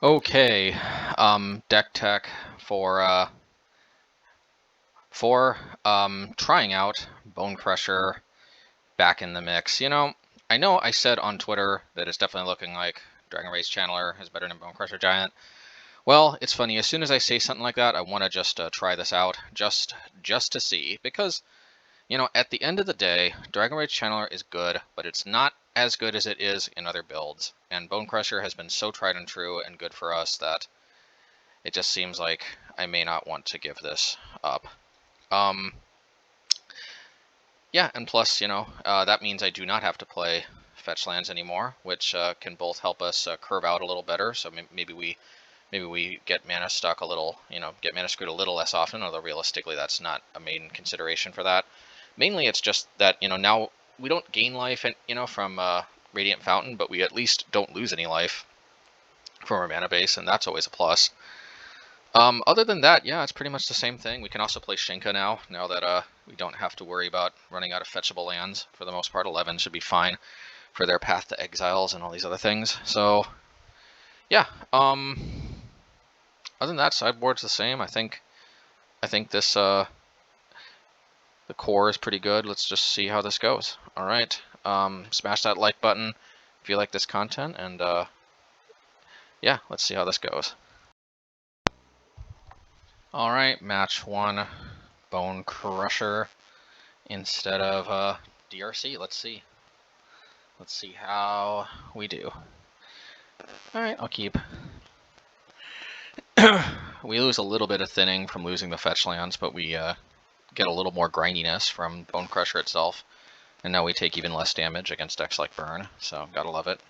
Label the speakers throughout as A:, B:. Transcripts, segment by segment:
A: Okay, deck tech for trying out Bonecrusher back in the mix. You know I said on Twitter that it's definitely looking like Dragon Race Channeler is better than Bonecrusher Giant. Well, it's funny. As soon as I say something like that, I want to just try this out, just to see, because at the end of the day, Dragon Race Channeler is good, but it's not as good as it is in other builds. And Bonecrusher has been so tried and true and good for us that it just seems like I may not want to give this up. Yeah, and plus, that means I do not have to play fetch lands anymore, which can both help us curve out a little better. So maybe we get mana stuck a little, get mana screwed a little less often. Although realistically, that's not a main consideration for that. Mainly, it's just that now we don't gain life, from Radiant Fountain, but we at least don't lose any life from our mana base, and that's always a plus. Other than that, yeah, it's pretty much the same thing. We can also play Shinka now that we don't have to worry about running out of fetchable lands. For the most part, 11 should be fine for their Path to Exiles and all these other things. So, yeah. Other than that, sideboard's the same. I think this the core is pretty good. Let's just see how this goes. All right. Smash that like button if you like this content, and yeah, let's see how this goes. Alright, match 1, Bonecrusher instead of DRC. Let's see. Let's see how we do. Alright, I'll keep. We lose a little bit of thinning from losing the fetch lands, but we get a little more grindiness from Bonecrusher itself. And now we take even less damage against decks like Burn, so gotta love it.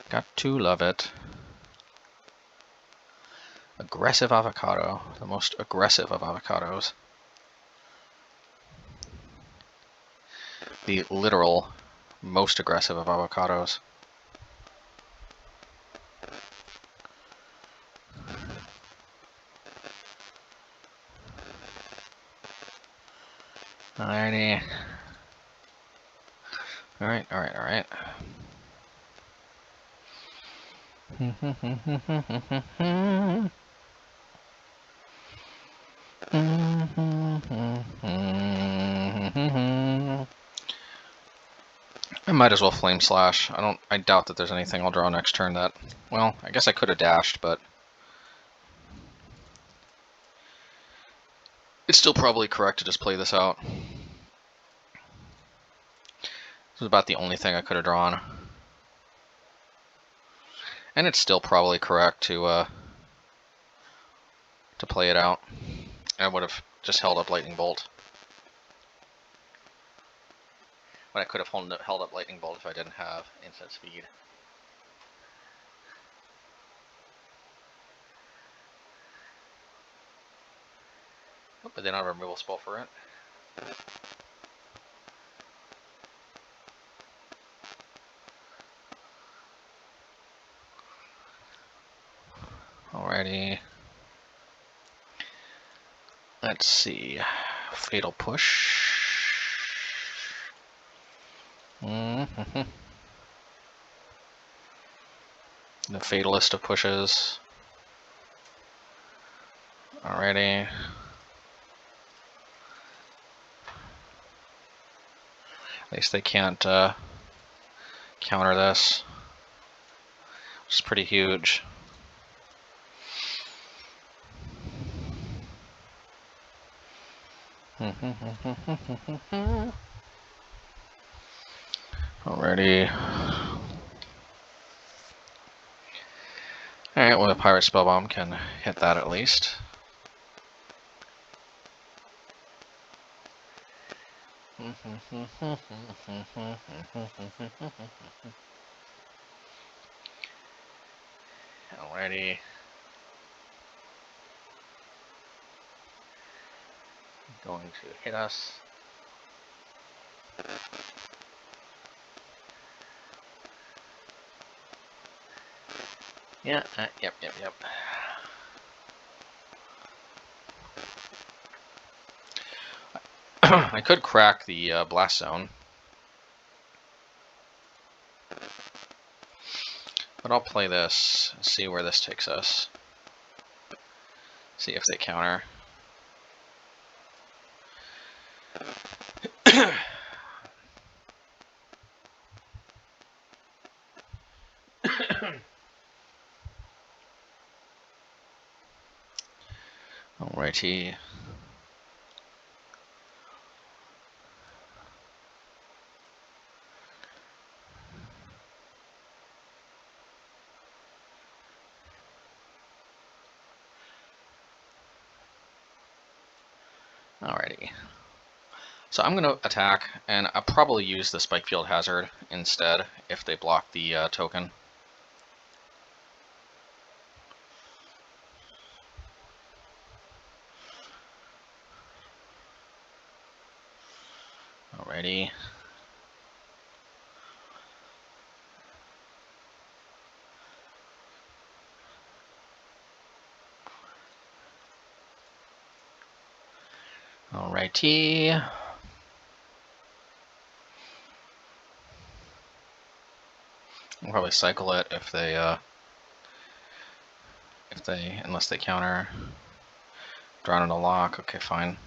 A: Got to love it. Aggressive avocado, the most aggressive of avocados. The literal most aggressive of avocados. Alrighty. Alright. I might as well Flame Slash. I doubt that there's anything I'll draw next turn that, well, I guess I could have dashed, but it's still probably correct to just play this out. This was about the only thing I could have drawn. And it's still probably correct to play it out. I would have just held up Lightning Bolt. But I could have held up Lightning Bolt if I didn't have instant speed. Oh, but they don't have a removal spell for it. Alrighty. Let's see. Fatal Push. The fatalist of pushes. Alrighty. At least they can't counter this, which is pretty huge. Alrighty. Alright, well, the Pyrite Spellbomb can hit that at least. Alrighty. Going to hit us. Yeah, yep. I could crack the blast zone, but I'll play this and see where this takes us. See if they counter. Alrighty. Alrighty. So I'm going to attack, and I'll probably use the Spikefield Hazard instead if they block the token. Alrighty. Alrighty. I'll probably cycle it if they unless they counter. Drawn in a lock. Okay, fine.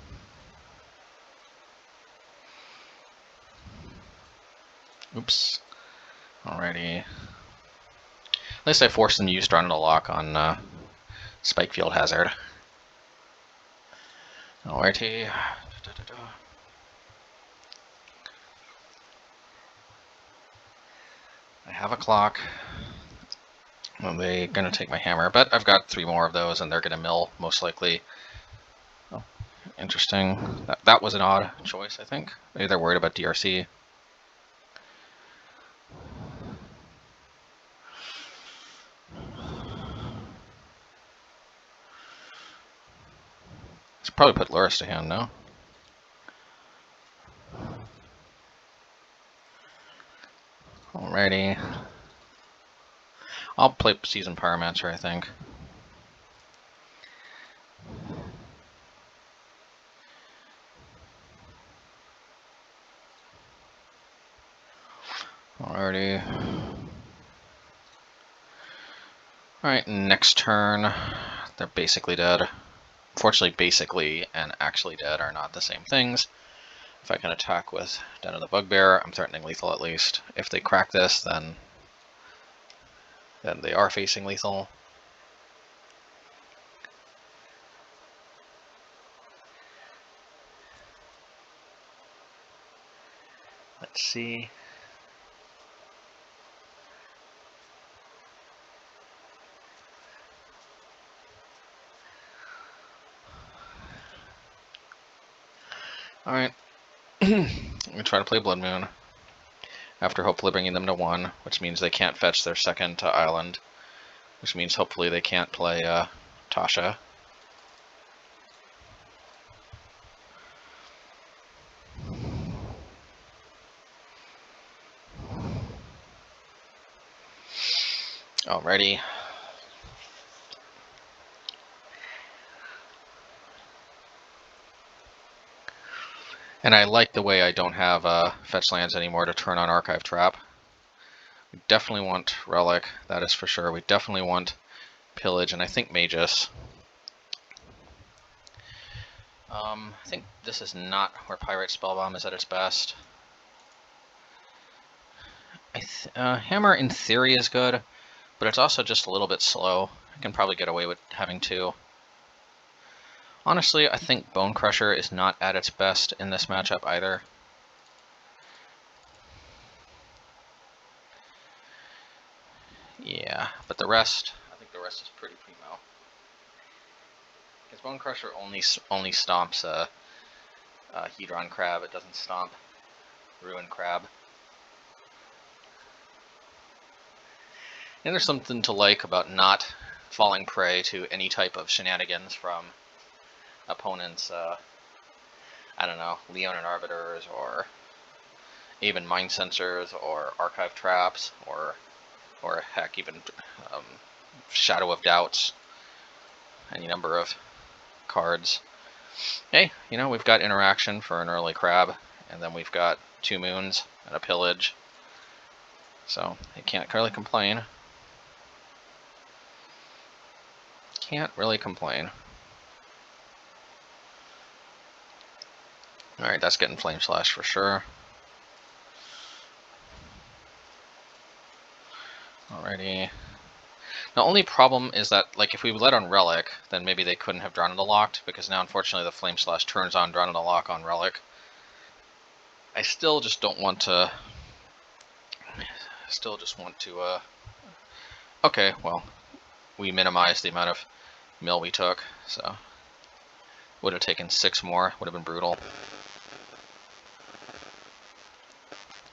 A: Oops. Alrighty. At least I forced them to use Drawn in a lock on Spikefield Hazard. Alrighty. I have a clock. Well, they're gonna take my hammer, but I've got 3 more of those, and they're gonna mill most likely. Oh, interesting. That was an odd choice, I think. Maybe they're worried about DRC. Should probably put Luris to hand, no? Alrighty. I'll play Seasoned Pyromancer, I think. Alrighty. Alright, next turn. They're basically dead. Unfortunately, basically and actually dead are not the same things. If I can attack with Den of the Bugbear, I'm threatening lethal at least. If they crack this, then they are facing lethal. Let's see. Alright. I'm going to try to play Blood Moon. After hopefully bringing them to 1, which means they can't fetch their second to Island. Which means hopefully they can't play Tasha. Alrighty. And I like the way I don't have fetch lands anymore to turn on Archive Trap. We definitely want Relic, that is for sure. We definitely want Pillage, and I think Magus. I think this is not where Pyrite Spellbomb is at its best. Hammer in theory is good, but it's also just a little bit slow. I can probably get away with having 2. Honestly, I think Bonecrusher is not at its best in this matchup either. Yeah, but the rest, I think the rest is pretty primo. Because Bonecrusher only stomps Hedron Crab, it doesn't stomp Ruin Crab. And there's something to like about not falling prey to any type of shenanigans from opponents, I don't know, Leonin Arbiters, or even Mind Sensors, or Archive Traps, or heck, even Shadow of Doubts, any number of cards. Hey, you know, we've got interaction for an early crab, and then we've got 2 moons and a pillage. So, you can't really complain. Can't really complain. Alright, that's getting Flame Slash for sure. Alrighty. The only problem is that, like, if we let on Relic, then maybe they couldn't have drawn it locked, because now, unfortunately, the Flame Slash turns on drawn it lock on Relic. I still just don't want to... Okay, well, we minimized the amount of mill we took, so... Would have taken 6 more, would have been brutal.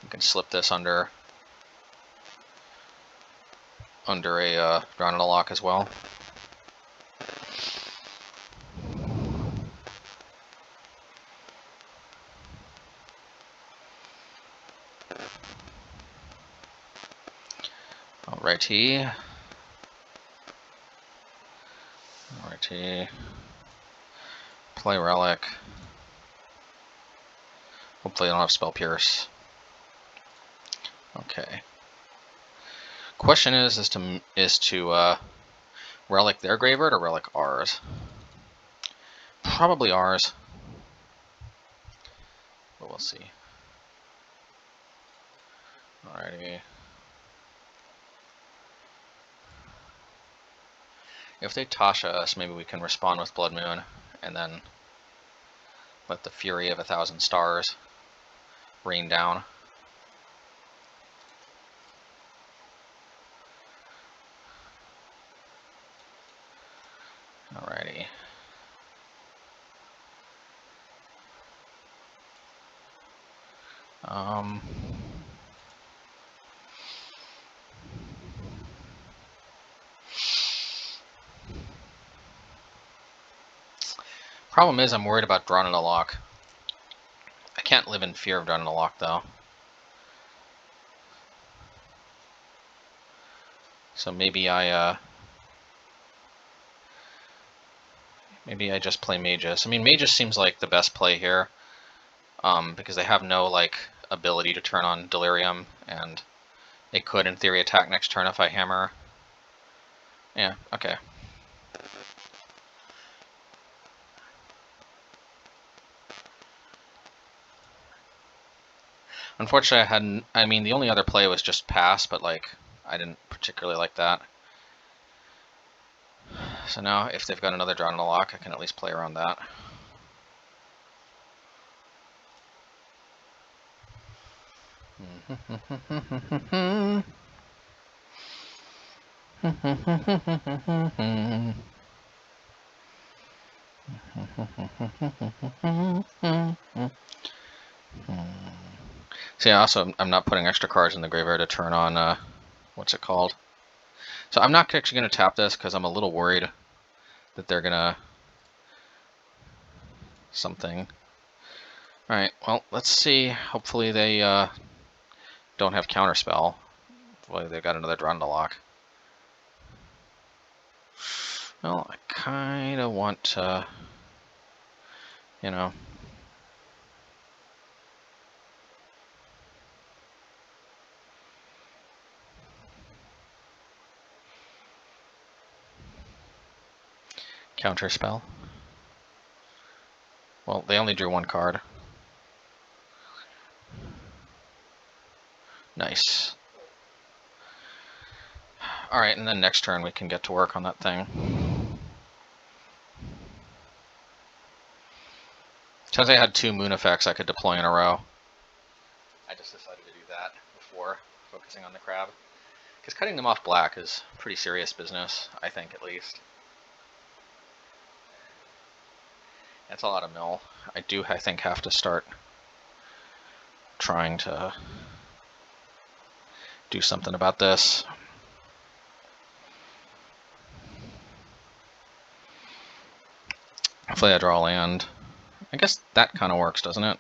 A: You can slip this under a drawn lock as well. Alrighty. Alrighty. Play Relic. Hopefully I don't have Spell Pierce. Okay. Question is to Relic their Graveyard or Relic ours? Probably ours. But we'll see. Alrighty. If they Tasha us, maybe we can respond with Blood Moon, and then let the Fury of 1,000 Stars rain down. Alrighty. Problem is, I'm worried about drawing a lock. I can't live in fear of drawing a lock, though. So maybe I just play Magus. I mean, Magus seems like the best play here, because they have no like ability to turn on Delirium, and they could, in theory, attack next turn if I hammer. Yeah. Okay. Unfortunately, I mean, the only other play was just pass, but like, I didn't particularly like that. So now, if they've got another draw on a lock, I can at least play around that. So yeah, also, I'm not putting extra cards in the graveyard to turn on, what's it called? So I'm not actually going to tap this, because I'm a little worried that they're going to... something. Alright, well, let's see. Hopefully they don't have Counterspell. Hopefully they've got another draw to lock. Well, I kind of want to, you know... Counterspell. Well, they only drew 1 card. Nice. Alright, and then next turn we can get to work on that thing. Since I had 2 moon effects I could deploy in a row, I just decided to do that before focusing on the crab. Because cutting them off black is pretty serious business, I think, at least. That's a lot of mill. I think, have to start trying to do something about this. Hopefully I draw a land. I guess that kind of works, doesn't it?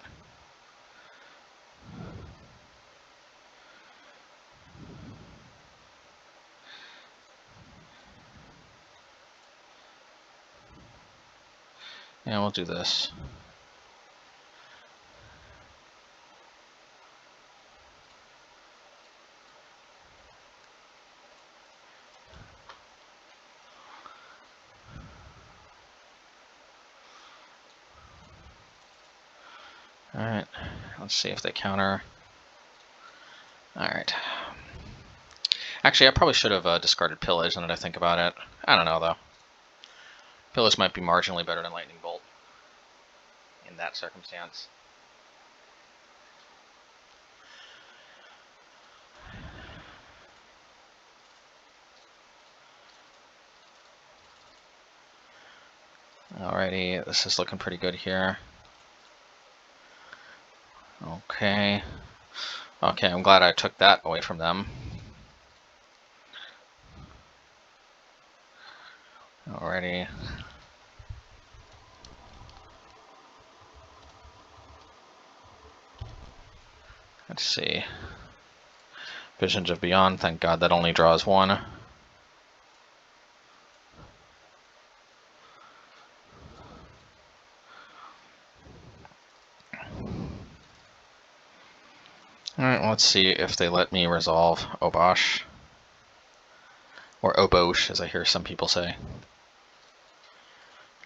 A: Yeah, do this. Alright, let's see if they counter. Alright. Actually, I probably should have discarded Pillage, now that I think about it. I don't know, though. Pillage might be marginally better than Lightning Bolt in that circumstance. Alrighty, this is looking pretty good here. Okay. Okay, I'm glad I took that away from them. Alrighty. Let's see. Visions of Beyond, thank God that only draws one. Alright, well, let's see if they let me resolve Obosh. Or Obosh, as I hear some people say.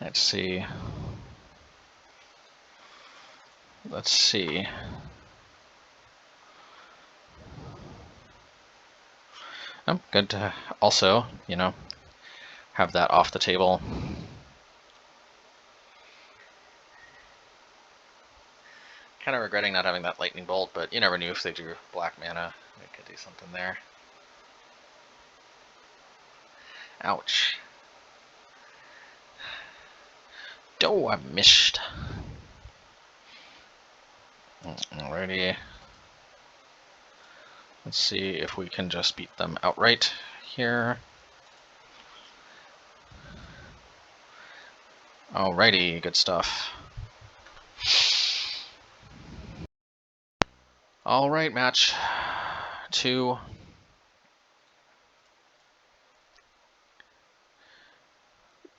A: Let's see. Let's see. Oh, good to also, you know, have that off the table. Kind of regretting not having that Lightning Bolt, but you never knew if they drew black mana. We could do something there. Ouch. Oh, I missed. Alrighty. Let's see if we can just beat them outright here. Alrighty, good stuff. Alright, match 2.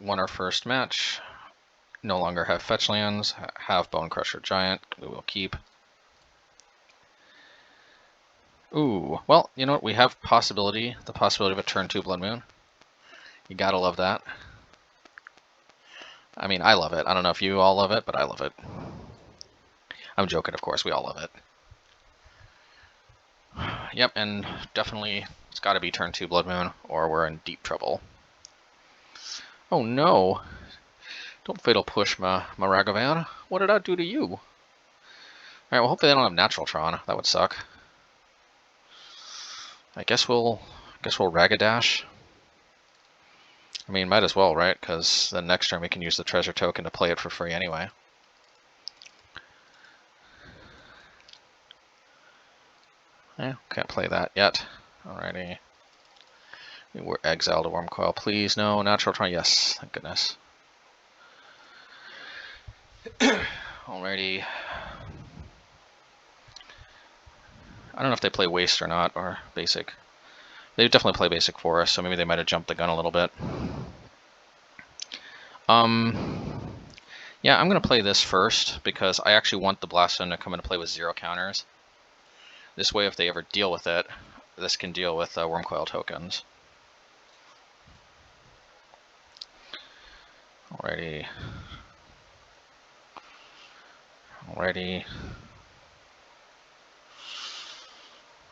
A: Won our first match. No longer have fetch lands, have Bonecrusher Giant, we will keep. Ooh, well, you know what, we have the possibility of a turn 2 Blood Moon. You gotta love that. I mean, I love it. I don't know if you all love it, but I love it. I'm joking, of course, we all love it. Yep, and definitely it's gotta be turn 2 Blood Moon, or we're in deep trouble. Oh no! Don't Fatal Push my Ragavan. What did I do to you? Alright, well, hopefully they don't have Natural Tron. That would suck. I guess we'll Ragadash. I mean, might as well, right? Because then next turn we can use the treasure token to play it for free anyway. Yeah, can't play that yet. Alrighty. We're exiled to Wormcoil. Please, no. Natural Tron. Yes, thank goodness. Alrighty. I don't know if they play Waste or not, or Basic. They definitely play Basic for us, so maybe they might have jumped the gun a little bit. Yeah, I'm going to play this first, because I actually want the Blast Zone to come into play with 0 counters. This way, if they ever deal with it, this can deal with Wormcoil tokens. Alrighty. Alrighty.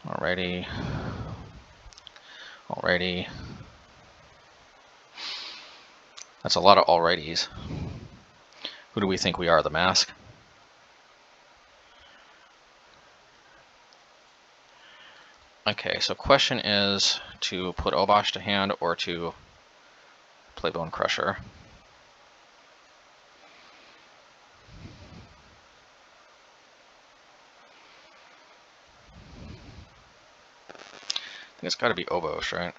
A: Alrighty. Alrighty. That's a lot of alrighties. Who do we think we are, the Mask? Okay, so question is to put Obosh to hand or to play Bonecrusher. I think it's got to be Obosh, right?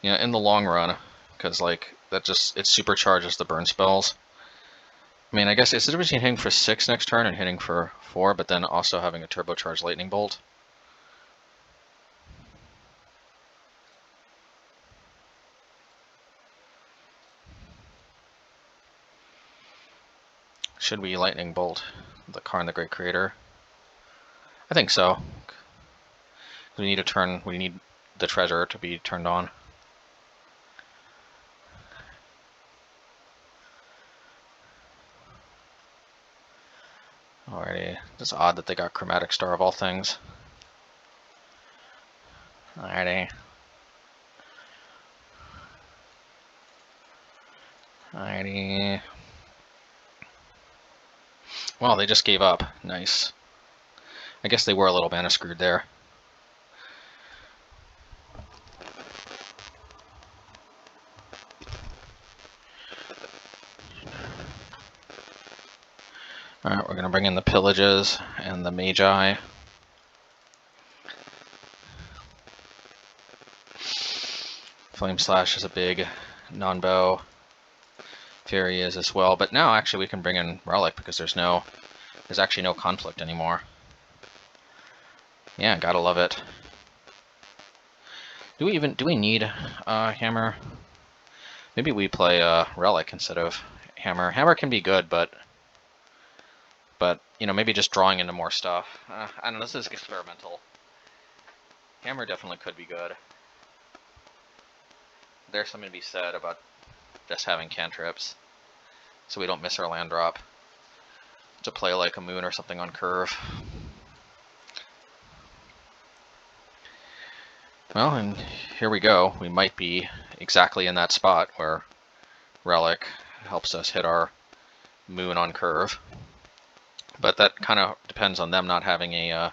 A: Yeah, in the long run, because like that just it supercharges the burn spells. I mean, I guess it's the difference between hitting for 6 next turn and hitting for 4, but then also having a turbocharged Lightning Bolt. Should we lightning bolt the Karn the Great Creator? I think so. We need the treasure to be turned on. Alrighty. It's odd that they got Chromatic Star of all things. Alrighty. Alrighty. Well, they just gave up. Nice. I guess they were a little mana screwed there. Alright, we're going to bring in the Pillages and the Magi. Flame Slash is a big non-bow. Fury is as well, but now actually we can bring in Relic because there's actually no conflict anymore. Yeah, gotta love it. Do we need Hammer? Maybe we play Relic instead of Hammer. Hammer can be good, but you know, maybe just drawing into more stuff. I don't know, this is experimental. Hammer definitely could be good. There's something to be said about just having cantrips, so we don't miss our land drop to play like a moon or something on curve. Well, and here we go. We might be exactly in that spot where Relic helps us hit our moon on curve. But that kind of depends on them not having a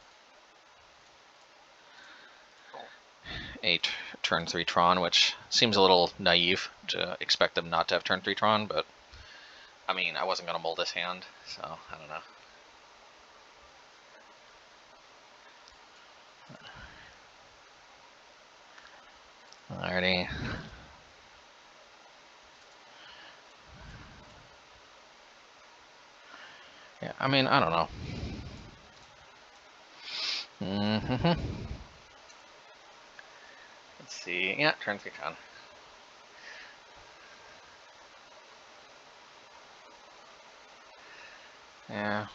A: turn 3 Tron, which seems a little naive to expect them not to have turn 3 Tron, but I mean, I wasn't going to mold this hand, so I don't know. Alrighty. Yeah, I mean, I don't know. Let's see. Yeah, turn 3 Tron. Yeah,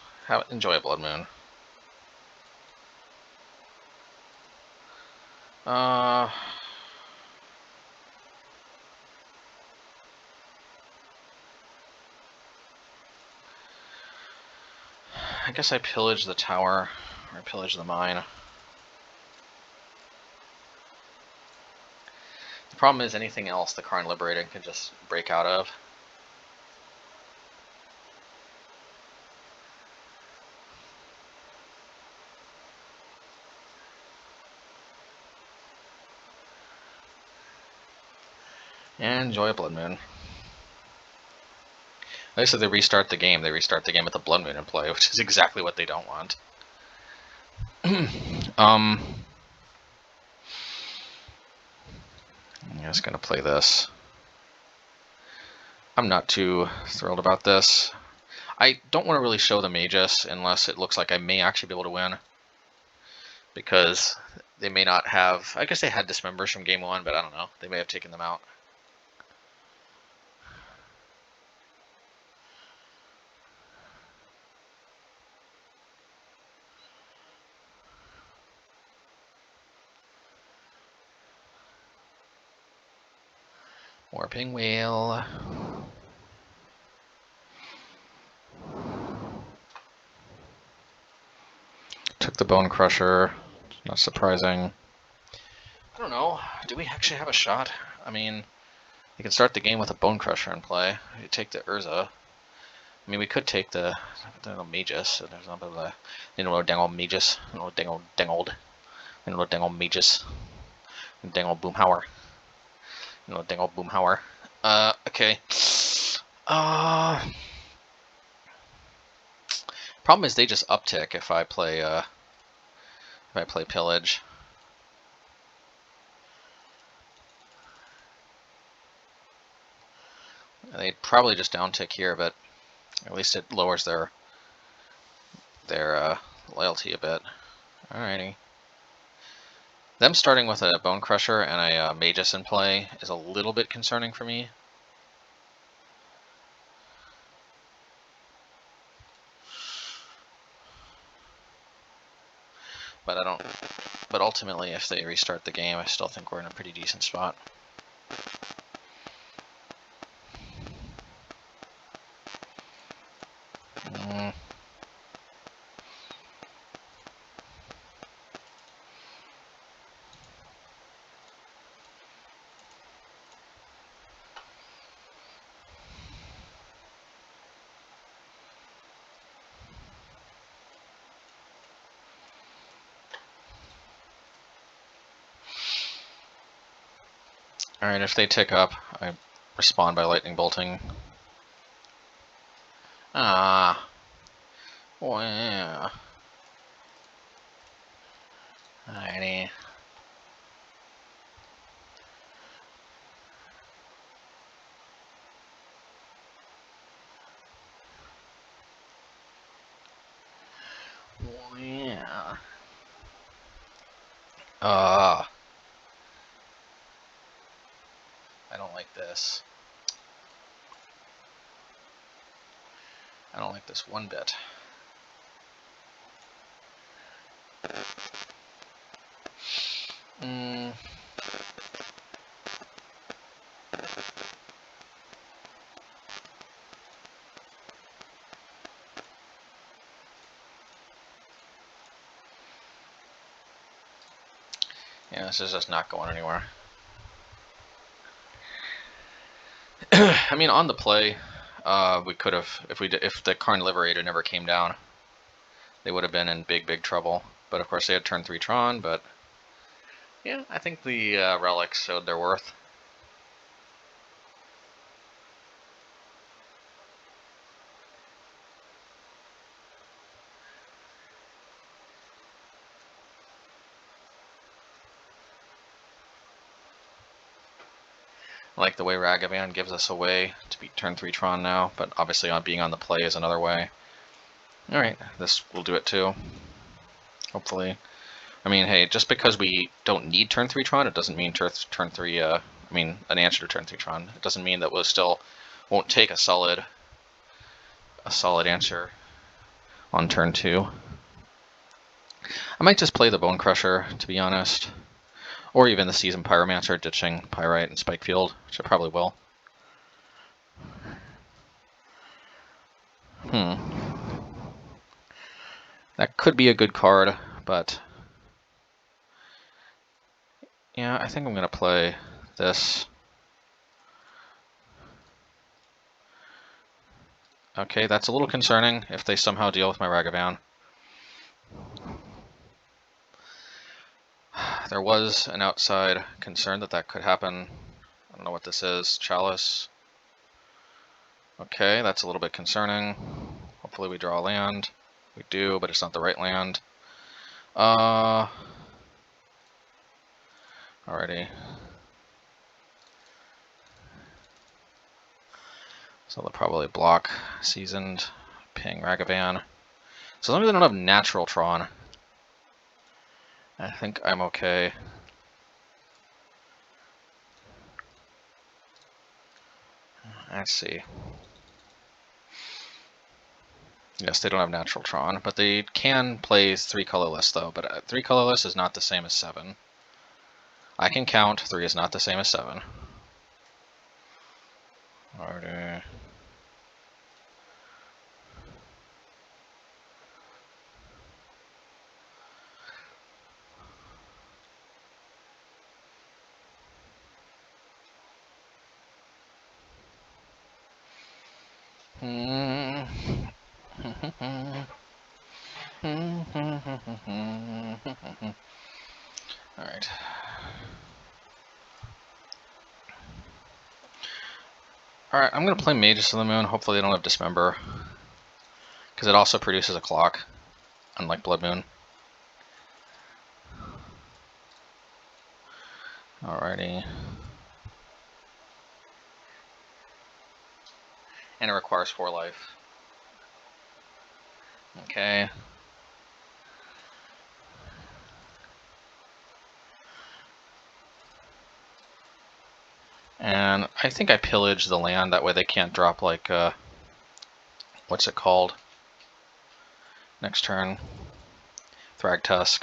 A: enjoy a Blood Moon. I guess I pillage the tower, or pillage the mine. The problem is anything else the Karn Liberating can just break out of. And enjoy a Blood Moon. They said they restart the game. They restart the game with a Blood Moon in play, which is exactly what they don't want. I'm just gonna play this. I'm not too thrilled about this. I don't want to really show the Magus unless it looks like I may actually be able to win. Because they may not have... I guess they had Dismembers from game 1, but I don't know. They may have taken them out. Warping Whale. Took the Bonecrusher. Not surprising. I don't know. Do we actually have a shot? I mean, you can start the game with a Bonecrusher in play. You take the Urza. I mean, we could take the Magus. There's not of the dangle Magus. Dangle Magus. Dangle Boomhauer. Dangle Boomhauer. Okay. Problem is they just uptick if I play Pillage. They'd probably just downtick here, but at least it lowers their loyalty a bit. Alrighty. Them starting with a Bonecrusher and a Magus in play is a little bit concerning for me. But I don't. But ultimately, if they restart the game, I still think we're in a pretty decent spot. Alright, if they tick up, I respond by lightning bolting. Ah. Wow. Alrighty. Yeah. I don't like this. I don't like this one bit. Yeah, this is just not going anywhere. I mean, on the play, we could have, if the Karn Liberator never came down, they would have been in big trouble. But of course, they had turn 3 Tron. But yeah, I think the relics showed their worth. I like the way Ragavan gives us a way to beat turn 3 Tron now, but obviously on being on the play is another way. Alright, this will do it too. Hopefully. I mean, hey, just because we don't need turn 3 Tron, it doesn't mean turn 3, an answer to turn 3 Tron. It doesn't mean that we'll still won't take a solid answer on turn 2. I might just play the Bonecrusher, to be honest. Or even the Seasoned Pyromancer, ditching Pyrite and Spikefield, which I probably will. That could be a good card, but yeah, I think I'm going to play this. Okay, that's a little concerning if they somehow deal with my Ragavan. There was an outside concern that could happen. I don't know what this is. Chalice. Okay, that's a little bit concerning. Hopefully we draw land. We do, but it's not the right land. Alrighty. So they'll probably block Seasoned, ping Ragavan. So as long as they don't have natural Tron, I think I'm okay. Let's see. Yes, they don't have natural Tron, but they can play 3 colorless though. But 3 colorless is not the same as 7. I can count. 3 is not the same as 7. Alrighty. Alright. Alright, I'm going to play Mages of the Moon. Hopefully they don't have Dismember. Because it also produces a clock, unlike Blood Moon. Alrighty. And it requires 4 life. Okay. And I think I pillage the land, that way they can't drop like, what's it called? Next turn. Thragtusk.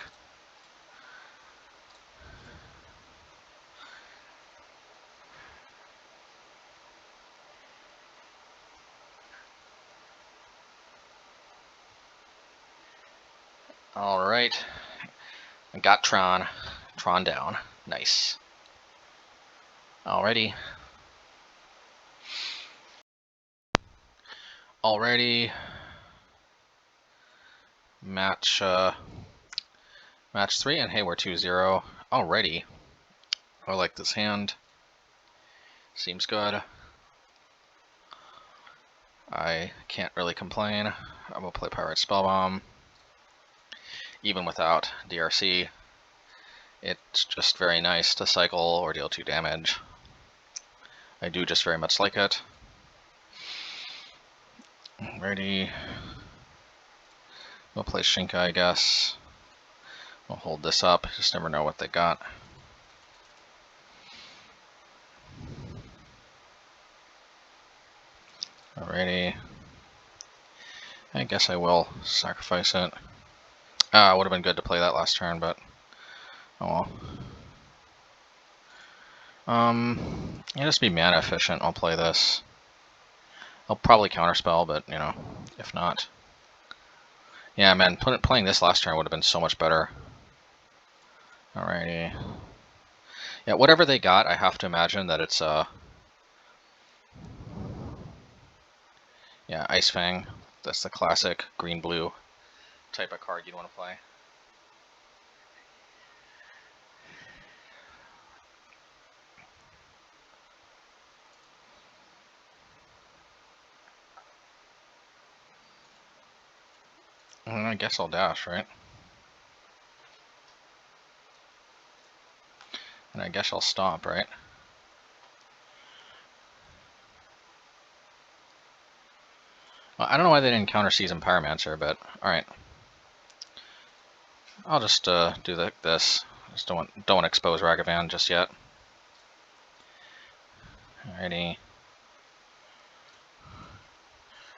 A: Alright. I got Tron. Tron down. Nice. Alrighty. Match 3, and hey, we're 2-0. Alrighty. I like this hand. Seems good. I can't really complain. I will play Pyrite Spellbomb. Even without DRC, it's just very nice to cycle or deal 2 damage. I do just very much like it. Alrighty. We'll play Shinka, I guess. We'll hold this up, just never know what they got. Alrighty. I guess I will sacrifice it. Would have been good to play that last turn, but oh well. Yeah, just be mana efficient. I'll play this. I'll probably counterspell, but you know, if not. Yeah, man, playing this last turn would have been so much better. Alrighty. Yeah, whatever they got, I have to imagine that it's yeah, Ice Fang. That's the classic green-blue type of card you'd want to play. I guess I'll dash, right? And I guess I'll stomp, right? Well, I don't know why they didn't counter Season Pyromancer, but alright. I'll just do this. Just don't want to expose Ragavan just yet. Alrighty.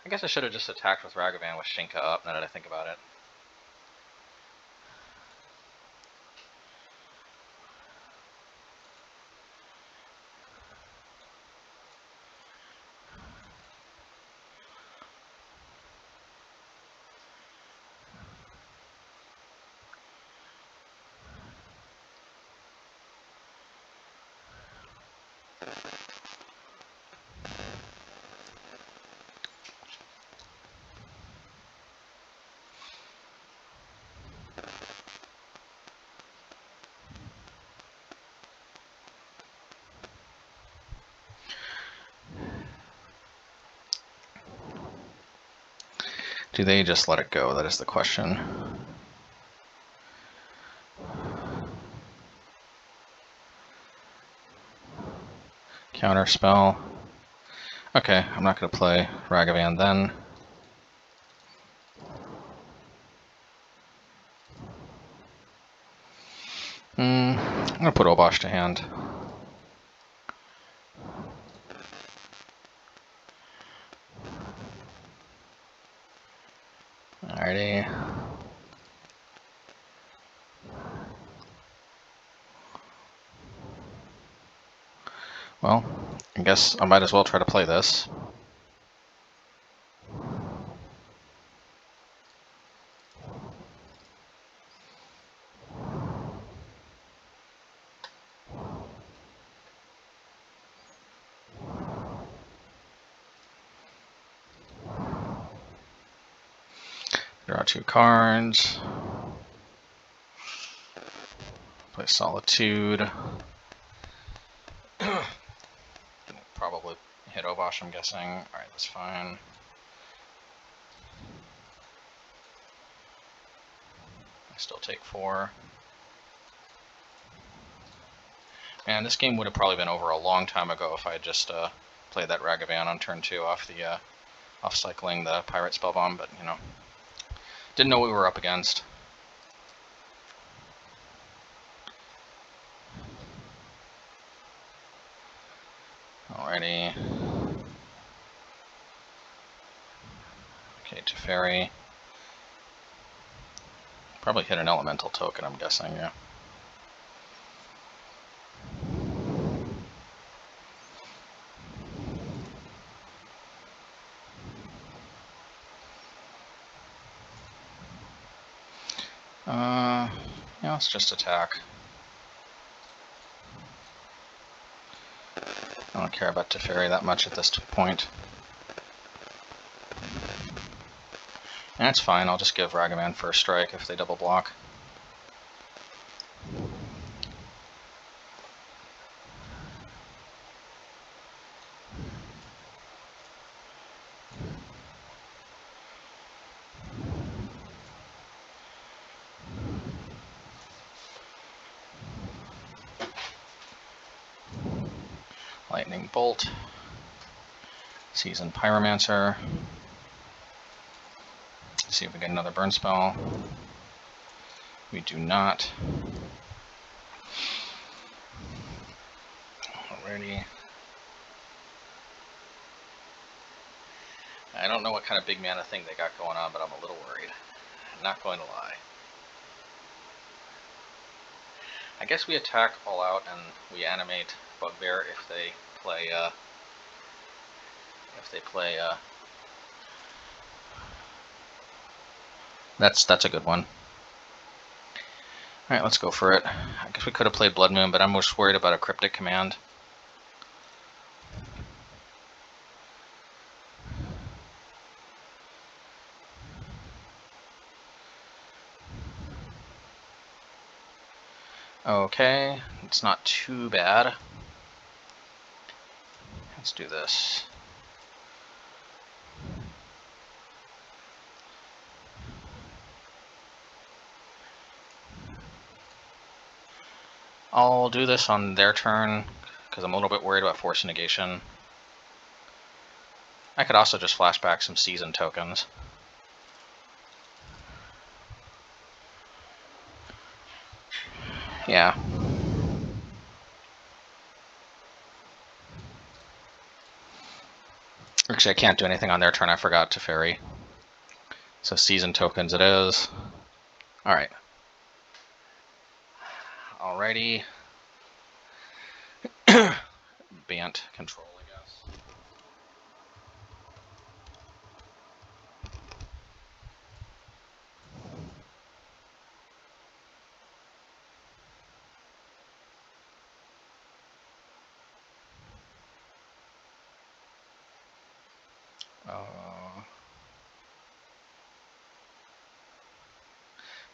A: I guess I should have just attacked with Ragavan with Shinka up, now that I think about it. Do they just let it go? That is the question. Counter spell. Okay, I'm not going to play Ragavan then. I'm going to put Obosh to hand. Alrighty. Well, I guess I might as well try to play this. Draw 2 cards. Play Solitude. Probably hit Obosh, I'm guessing. Alright, that's fine. I still take 4. And this game would have probably been over a long time ago if I had just played that Ragavan on turn 2 off cycling the Pyrite Spellbomb, but you know, didn't know what we were up against. Alrighty. Okay, Teferi. Probably hit an elemental token, I'm guessing, yeah. Yeah, let's just attack. I don't care about Teferi that much at this point. That's fine, I'll just give Ragavan first strike if they double block. Lightning Bolt. Seasoned Pyromancer. See if we get another burn spell. We do not. Alrighty. I don't know what kind of big mana thing they got going on, but I'm a little worried. Not going to lie. I guess we attack all out and we animate Bugbear if they play that's a good one. Alright, let's go for it. I guess we could have played Blood Moon, but I'm most worried about a cryptic command. Okay, it's not too bad. Let's do this. I'll do this on their turn, because I'm a little bit worried about Force Negation. I could also just flash back some Season tokens. Yeah. Actually, I can't do anything on their turn, I forgot to ferry. So Season tokens it is. Alright. Alrighty. Bant control, I guess.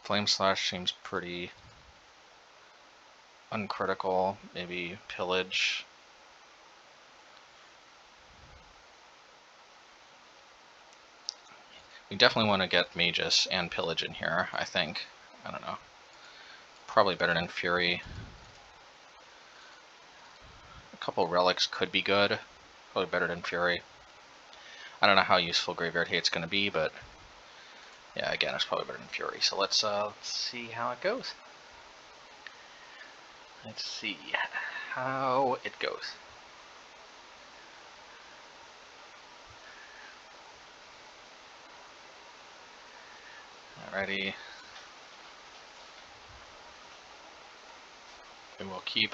A: Flame Slash seems pretty uncritical. Maybe Pillage. We definitely want to get Magus and Pillage in here, I think. I don't know. Probably better than Fury. A couple Relics could be good. Probably better than Fury. I don't know how useful Graveyard Hate's going to be, but yeah, again, it's probably better than Fury. So let's see how it goes. Let's see how it goes. Alrighty. And we'll keep.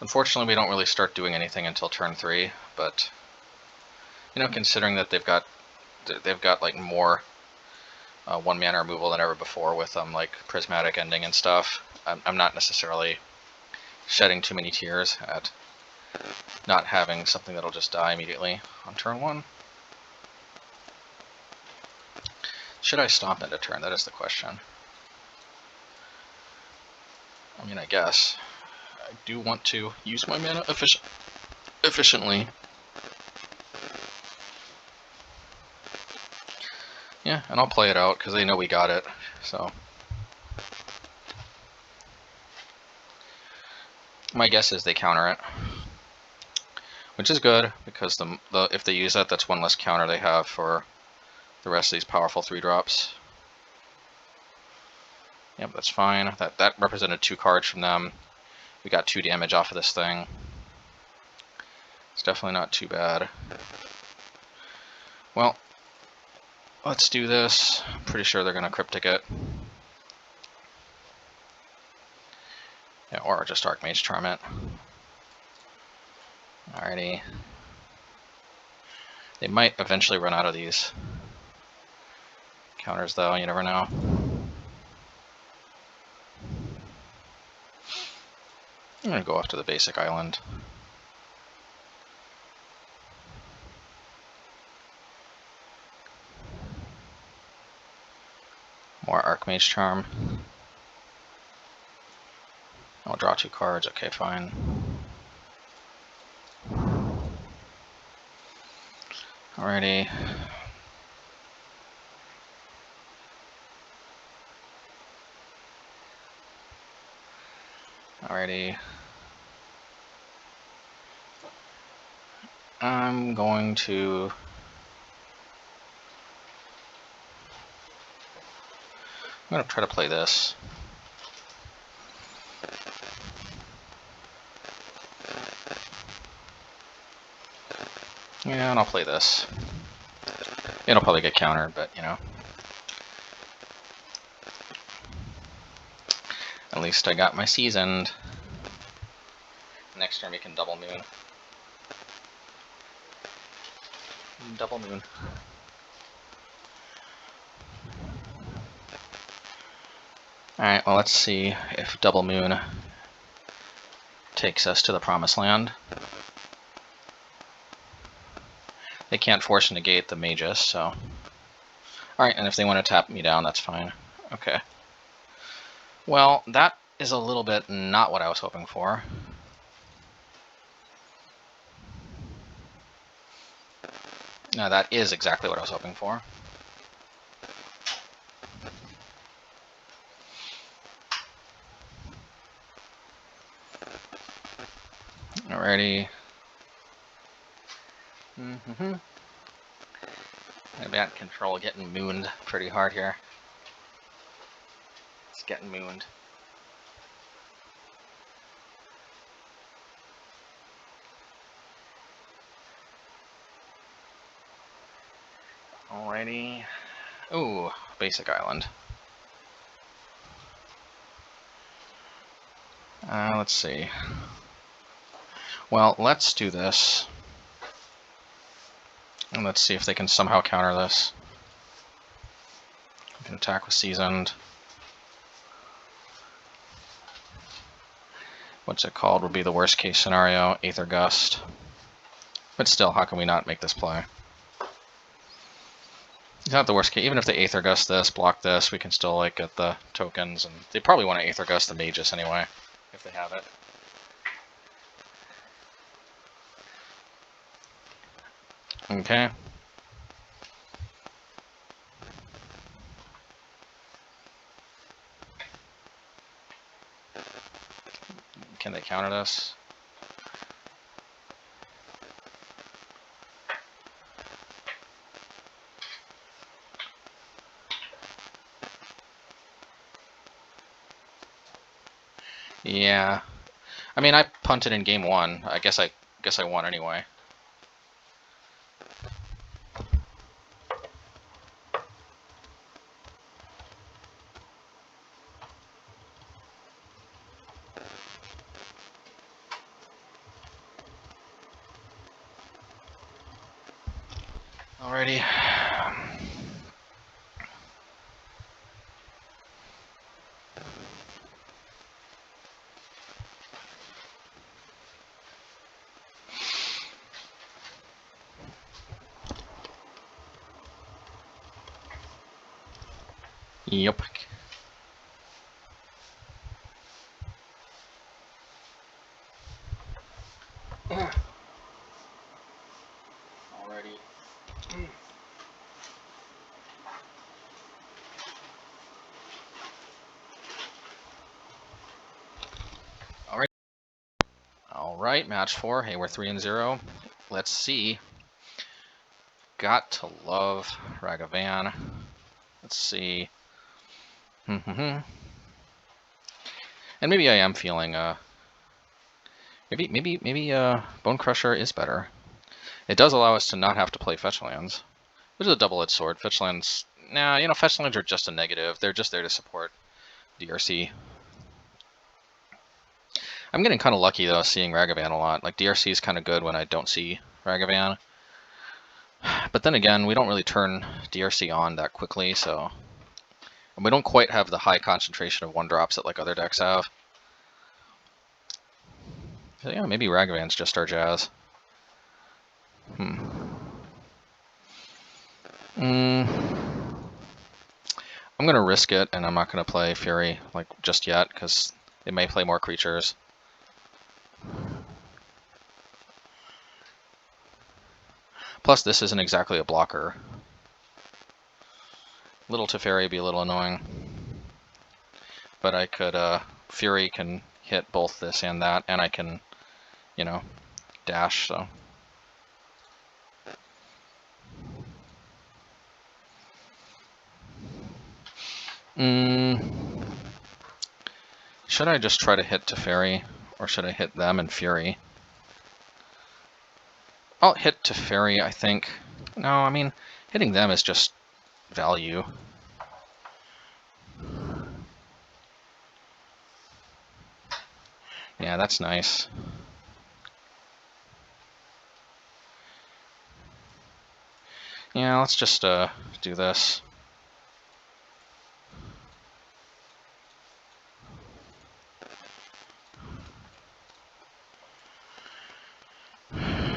A: Unfortunately, we don't really start doing anything until turn 3, but you know, considering that they've got like more 1-mana removal than ever before with like Prismatic Ending and stuff, I'm not necessarily shedding too many tears at not having something that'll just die immediately on turn 1. Should I stomp into turn? That is the question. I mean, I guess. I do want to use my mana efficiently. Yeah, and I'll play it out because they know we got it, so. My guess is they counter it. Which is good, because if they use that, that's one less counter they have for the rest of these powerful 3-drops. Yep, that's fine. That represented 2 cards from them. We got 2 damage off of this thing. It's definitely not too bad. Well, let's do this. I'm pretty sure they're going to Cryptic it. Yeah, or just Archmage Charm it. Alrighty. They might eventually run out of these. counters though, you never know. I'm gonna go off to the basic island. More Archmage Charm. I'll draw 2 cards, okay, fine. Alrighty. Alrighty. I'm going to... I'm going to try to play this. Yeah, and I'll play this. It'll probably get countered, but, you know. At least I got my seasoned. Next turn we can double moon. Double moon. Alright, well let's see if double moon takes us to the promised land. They can't force negate the magus, so... Alright, and if they want to tap me down, that's fine. Okay. Well, that is a little bit not what I was hoping for. No, that is exactly what I was hoping for. Alrighty. Bant control getting mooned pretty hard here. It's getting mooned. Alrighty. Ooh, basic island. Let's see. Well, let's do this. And let's see if they can somehow counter this. We can attack with Seasoned. What's it called would be the worst case scenario, Aether Gust. But still, how can we not make this play? It's not the worst case. Even if they Aether Gust this, block this, we can still like get the tokens. And they probably want to Aether Gust the Magus anyway, if they have it. Okay. Can they counter this? Yeah. I mean, I punted in game 1. I guess I won anyway. Alrighty. Yep. Alrighty. Alright, match 4. Hey, we're 3-0. Let's see. Got to love Ragavan. Let's see. And maybe I am feeling maybe Bonecrusher is better. It does allow us to not have to play fetch lands, which is a double-edged sword. Fetch lands, nah, you know, fetch lands are just a negative. They're just there to support DRC. I'm getting kind of lucky though, seeing Ragavan a lot. Like DRC is kind of good when I don't see Ragavan. But then again, we don't really turn DRC on that quickly, so... And we don't quite have the high concentration of 1-drops that like other decks have. So yeah, maybe Ragavan's just our jazz. I'm gonna risk it, and I'm not gonna play Fury like just yet because they may play more creatures. Plus, this isn't exactly a blocker. Little Teferi would be a little annoying, but I could Fury can hit both this and that, and I can, you know, dash. So. Should I just try to hit Teferi, or should I hit them and Fury? I'll hit Teferi, I think. No, I mean, hitting them is just value. Yeah, that's nice. Yeah, let's just do this.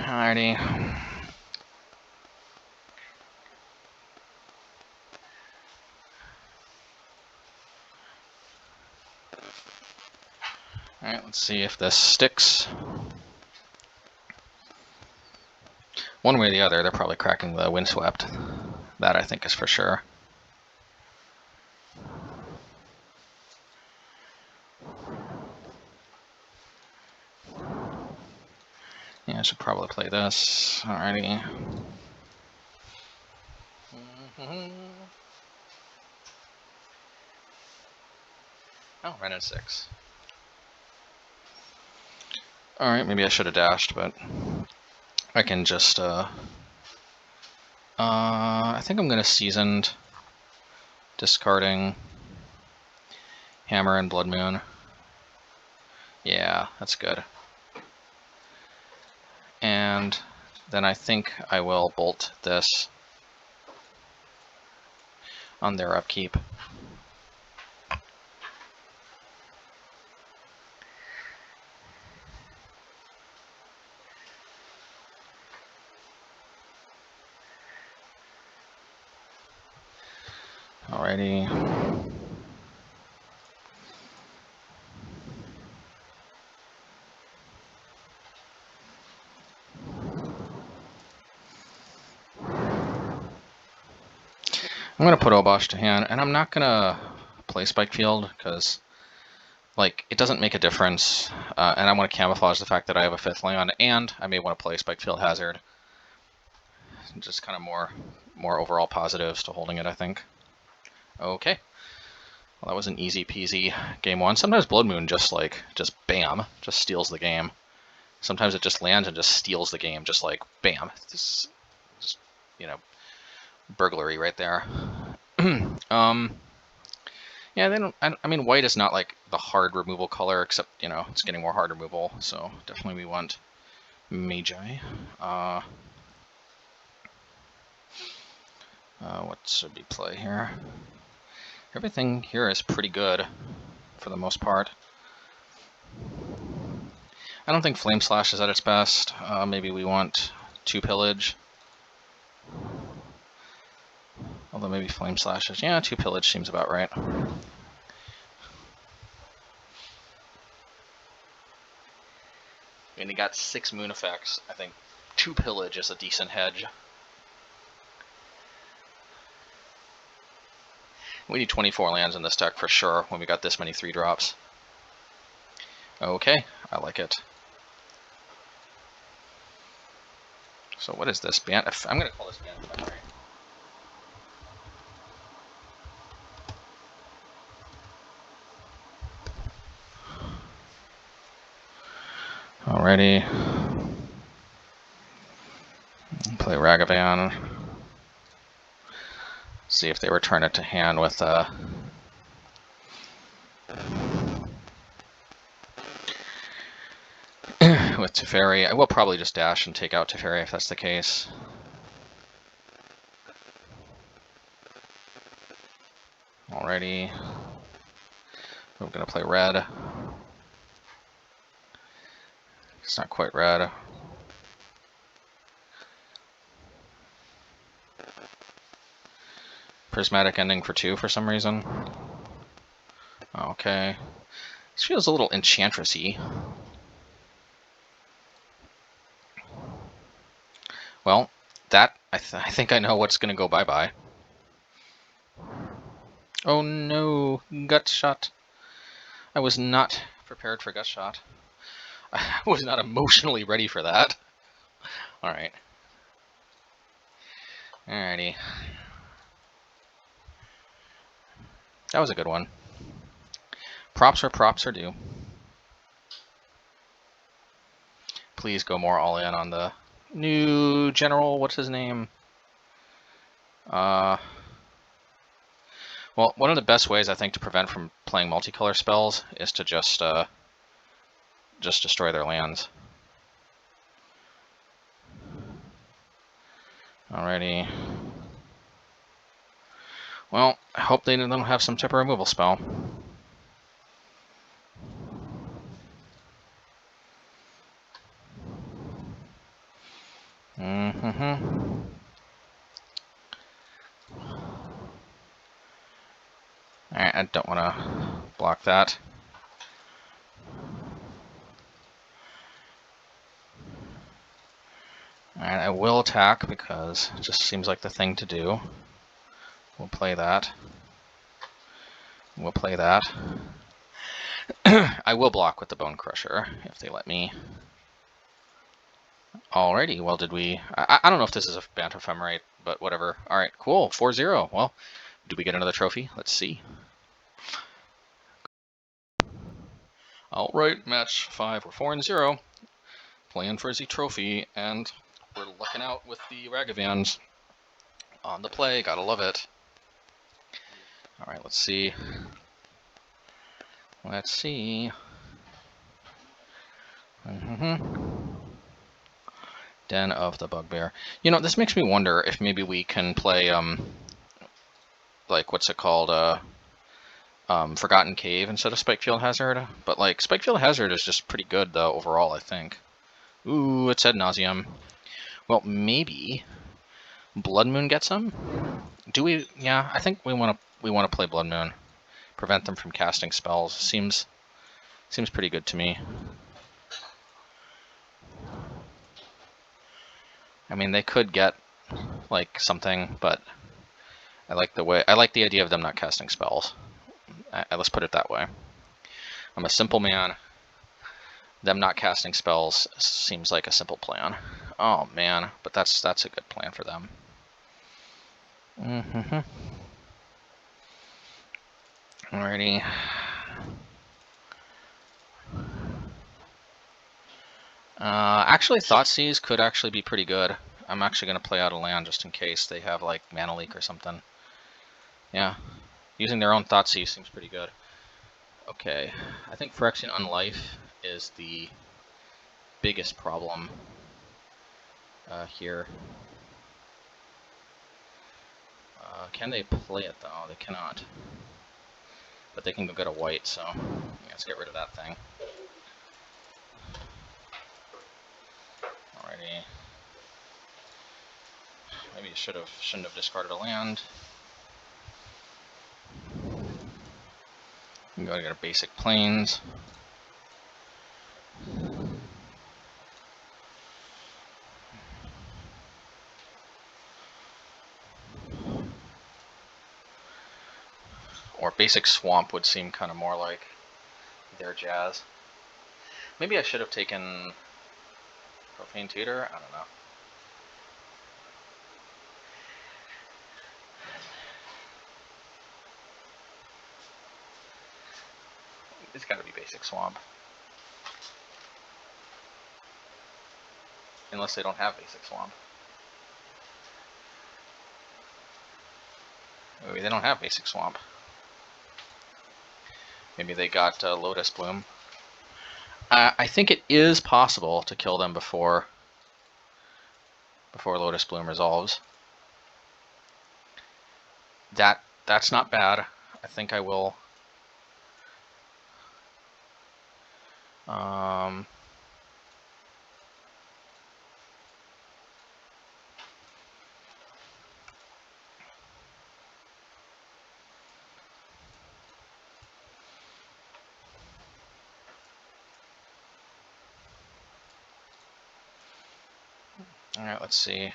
A: Alrighty. Alright, let's see if this sticks. One way or the other, they're probably cracking the Windswept. That I think is for sure. Yeah, I should probably play this. Alrighty. Oh, ran at 6. Alright, maybe I should have dashed, but I can just, I think I'm gonna Seasoned, discarding Hammer and Blood Moon. Yeah, that's good. And then I think I will bolt this on their upkeep. Alrighty. I'm going to put Obosh to hand, and I'm not going to play Spikefield, because like, it doesn't make a difference, and I want to camouflage the fact that I have a 5th land, and I may want to play Spikefield Hazard. Just kind of more overall positives to holding it, I think. Okay. Well, that was an easy peasy game 1. Sometimes Blood Moon just bam, just steals the game. Sometimes it just lands and just steals the game, just like bam. This just, you know, burglary right there. Yeah, they don't. I mean, white is not like the hard removal color, except it's getting more hard removal. So definitely we want Magi. What should we play here? Everything here is pretty good, for the most part. I don't think Flame Slash is at its best. Maybe we want 2 Pillage. Although maybe Flame Slash is... Yeah, 2 Pillage seems about right. I mean, he got 6 Moon effects. I think 2 Pillage is a decent hedge. We need 24 lands in this deck for sure when we got this many 3-drops. Okay, I like it. So what is this? Bant? I'm going to call this Bant. Alrighty. Play Ragavan. See if they return it to hand with with Teferi. I will probably just dash and take out Teferi if that's the case. Alrighty. I'm gonna play red. It's not quite red. Prismatic ending for 2 for some reason. Okay. This feels a little enchantress-y. Well, that, I think I know what's gonna go bye-bye. Oh no, gut shot. I was not prepared for gut shot. I was not emotionally ready for that. Alright. Alrighty. That was a good one. Props are due. Please go more all in on the new general, what's his name? Well, one of the best ways I think to prevent from playing multicolor spells is to just destroy their lands. Alrighty. Well, I hope they don't have some type of removal spell. Alright, I don't want to block that. Alright, I will attack because it just seems like the thing to do. We'll play that. We'll play that. I will block with the Bonecrusher if they let me. Alrighty, well, did we... I don't know if this is a Bant Ephemerate, but whatever. Alright, cool, 4-0. Well, do we get another trophy? Let's see. Alright, match 5. We're 4-0. Playing for the trophy, and we're looking out with the Ragavans on the play. Gotta love it. Alright, let's see. Let's see. Den of the Bugbear. You know, this makes me wonder if maybe we can play, like, what's it called, Forgotten Cave instead of Spikefield Hazard. But, like, Spikefield Hazard is just pretty good, though, overall, I think. Ooh, it's Adnauseam. Well, maybe Blood Moon gets him? Do we? Yeah, I think we want to play Blood Moon. Prevent them from casting spells. Seems pretty good to me. I mean, they could get like something, but I like the idea of them not casting spells. Let's put it that way. I'm a simple man. Them not casting spells seems like a simple plan. Oh man, but that's a good plan for them. Alrighty. Actually, Thoughtseize could actually be pretty good. I'm actually going to play out a land just in case they have like Mana Leak or something. Yeah, using their own Thoughtseize seems pretty good. Okay, I think Phyrexian Unlife is the biggest problem here. Can they play it though? They cannot. But they can go get a white, so yeah, let's get rid of that thing. Alrighty. Maybe you shouldn't have discarded a land. You gotta get a basic plains. Or basic swamp would seem kind of more like their jazz. Maybe I should have taken Profane Tutor? I don't know. It's gotta be basic swamp. Unless they don't have basic swamp. Maybe they don't have basic swamp. Maybe they got Lotus Bloom. I think it is possible to kill them before Lotus Bloom resolves. That's not bad. I think I will. All right, let's see.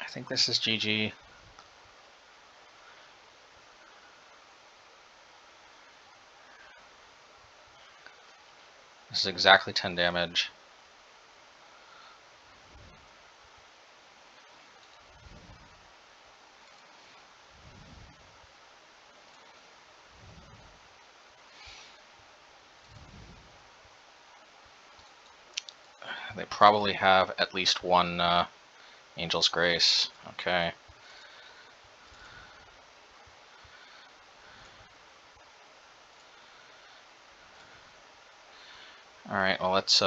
A: I think this is GG. This is exactly 10 damage. They probably have at least one Angel's Grace. Okay. Alright, well let's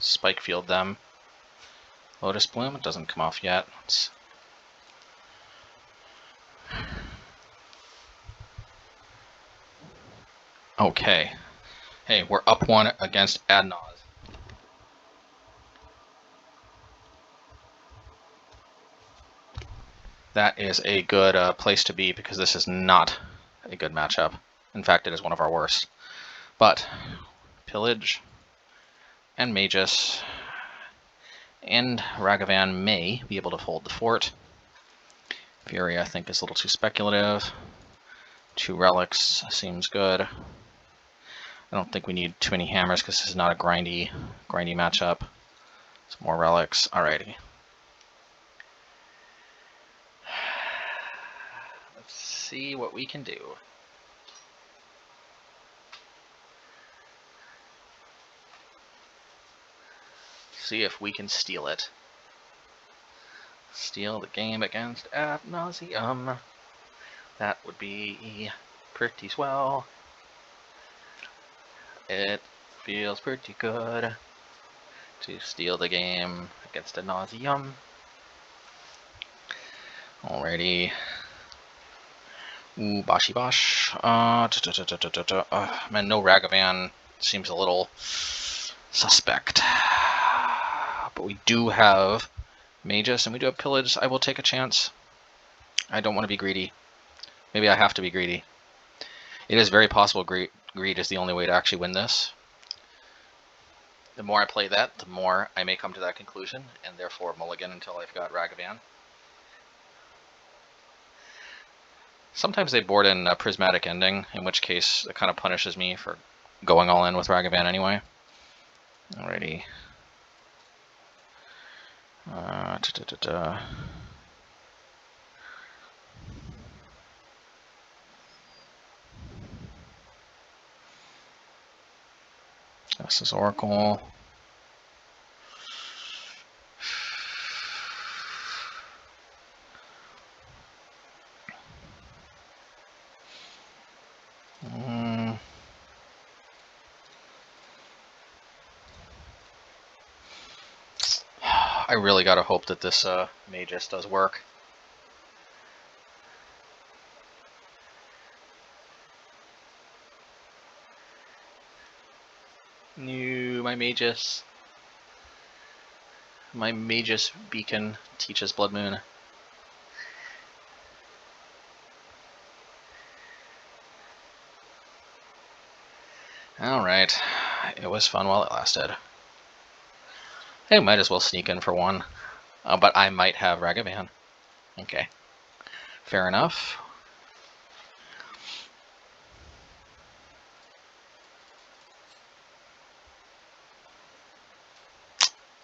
A: Spikefield them. Lotus Bloom, it doesn't come off yet. Okay. Hey, we're up 1 against Adnauseam. That is a good place to be because this is not a good matchup. In fact, it is one of our worst. But Pillage and Magus and Ragavan may be able to hold the fort. Fury, I think, is a little too speculative. 2 relics seems good. I don't think we need too many hammers because this is not a grindy matchup. Some more relics. Alrighty. Let's see what we can do. See if we can steal it. Steal the game against Adnauseam. That would be pretty swell. It feels pretty good to steal the game against Adnauseam. Alrighty. Ooh, Boshy Bosh. Man, no Ragavan seems a little suspect. But we do have Magus and we do have Pillage. I will take a chance. I don't want to be greedy. Maybe I have to be greedy. It is very possible greed is the only way to actually win this. The more I play that, the more I may come to that conclusion, and therefore mulligan until I've got Ragavan. Sometimes they board in a Prismatic Ending, in which case it kind of punishes me for going all in with Ragavan anyway. Alrighty. This is Oracle. I really gotta hope that this Magus does work. No, my Magus. My Magus beacon teaches Blood Moon. Alright. It was fun while it lasted. I might as well sneak in for one. But I might have Ragavan. Okay. Fair enough.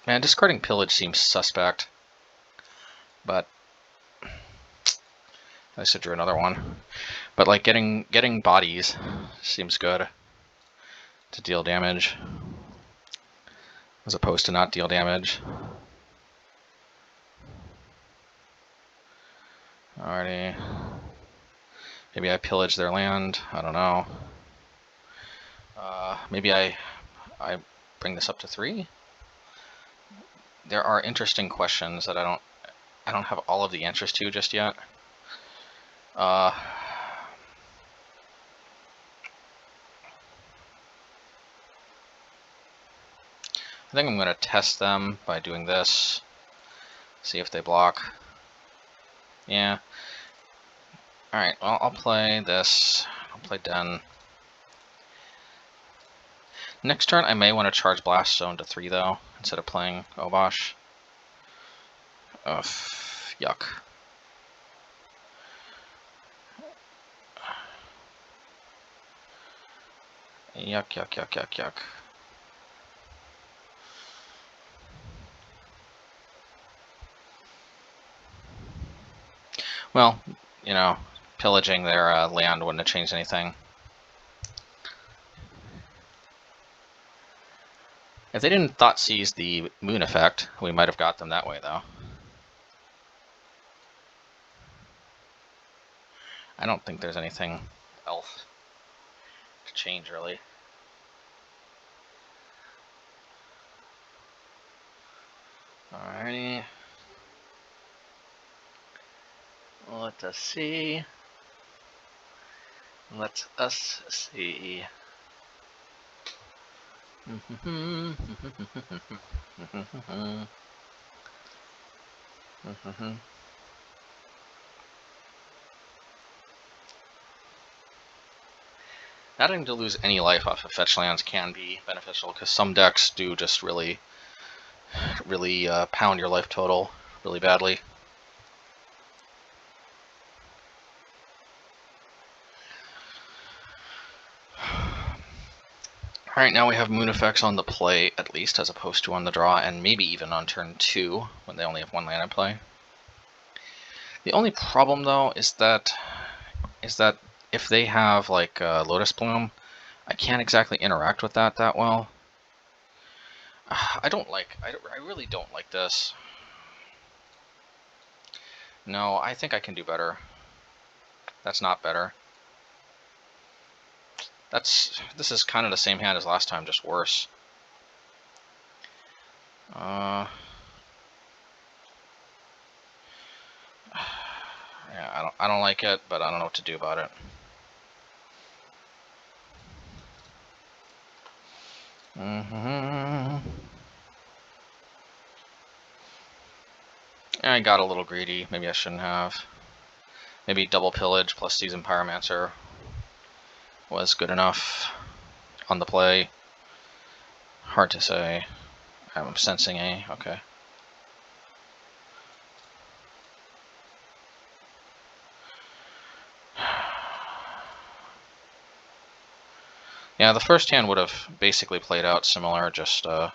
A: Man, discarding Pillage seems suspect. But I should draw another one. But like getting bodies seems good to deal damage. As opposed to not deal damage. Alrighty. Maybe I pillage their land. I don't know. Maybe I bring this up to 3. There are interesting questions that I don't have all of the answers to just yet. I think I'm going to test them by doing this. See if they block. Yeah. Alright, well, I'll play this. I'll play Den. Next turn, I may want to charge Blast Zone to 3, though, instead of playing Obosh. Ugh, yuck. Yuck, yuck, yuck, yuck, yuck. Well, you know, pillaging their land wouldn't have changed anything. If they didn't Thought Seize the Moon effect, we might have got them that way, though. I don't think there's anything else to change, really. Alrighty. Let us see. Let us see. Not having to lose any life off of fetch lands can be beneficial, because some decks do just really pound your life total really badly. Alright, now we have moon effects on the play, at least, as opposed to on the draw, and maybe even on turn 2, when they only have 1 land in play. The only problem, though, is that if they have, like, Lotus Bloom, I can't exactly interact with that well. I really don't like this. No, I think I can do better. That's not better. This is kind of the same hand as last time, just worse. Yeah, I don't like it, but I don't know what to do about it. I got a little greedy. Maybe I shouldn't have. Maybe double pillage plus season Pyromancer was good enough on the play. Hard to say. I'm sensing a okay. Yeah, the first hand would have basically played out similar, just I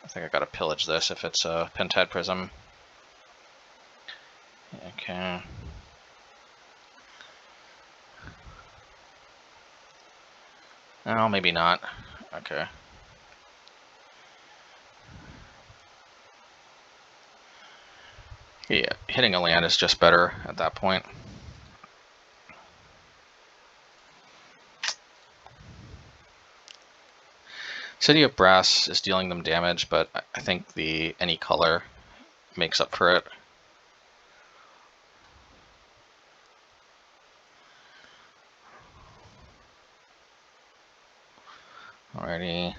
A: think I gotta pillage this if it's a Pentad Prism. Okay. No, maybe not. Okay. Yeah, hitting a land is just better at that point. City of Brass is dealing them damage, but I think any color makes up for it. Alrighty.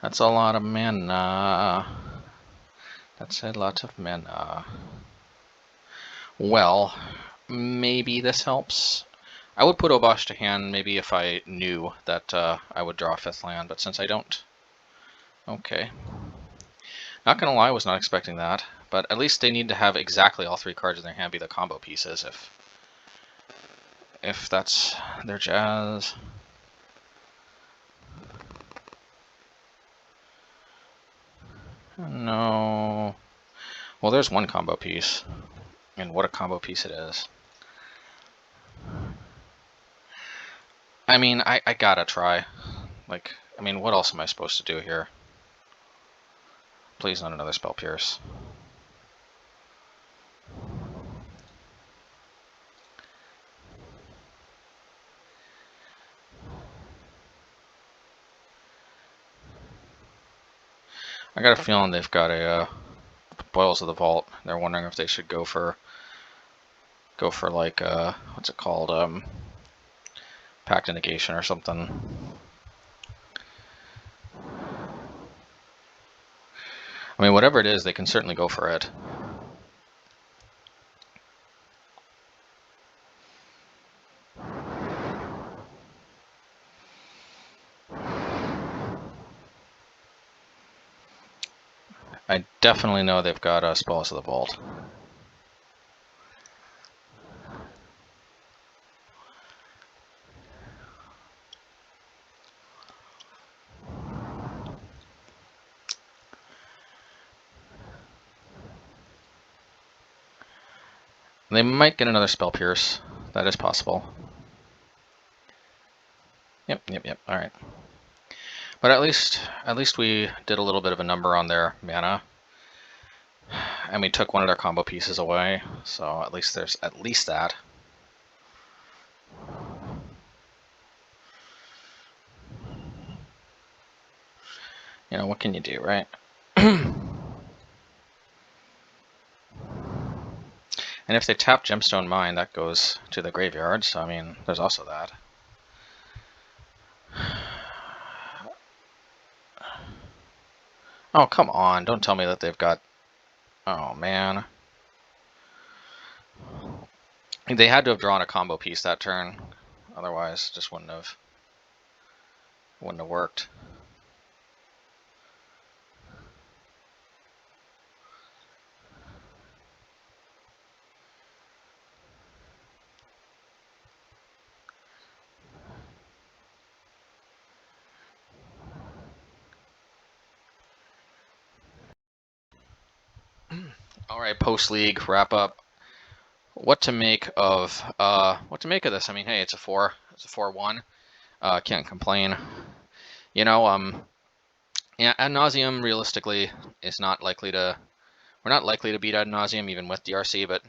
A: That's a lot of mana. That's a lot of mana. Well, maybe this helps. I would put Obosh to hand maybe if I knew that I would draw a 5th land, but since I don't... Okay. Not gonna lie, I was not expecting that, but at least they need to have exactly all 3 cards in their hand be the combo pieces if that's their jazz. No. Well, there's one combo piece, and what a combo piece it is. I mean, I gotta try. Like, I mean, what else am I supposed to do here? Please not another Spell Pierce. I got a feeling they've got a Boils of the Vault. They're wondering if they should go for like what's it called? Pact of Negation or something. I mean, whatever it is, they can certainly go for it. I definitely know they've got Spoils of the Vault. They might get another Spell Pierce. That is possible. Yep. All right. But at least we did a little bit of a number on their mana, and we took one of their combo pieces away. So at least there's at least that. You know, what can you do, right? And if they tap Gemstone Mine, that goes to the graveyard, so I mean, there's also that. Oh, come on, don't tell me that they've got... Oh, man. They had to have drawn a combo piece that turn, otherwise it just wouldn't have worked. All right, post-league wrap up. What to make of this? I mean, hey, it's a 4-1. Can't complain. You know, yeah, Adnauseam realistically is not likely to. We're not likely to beat Adnauseam even with DRC, but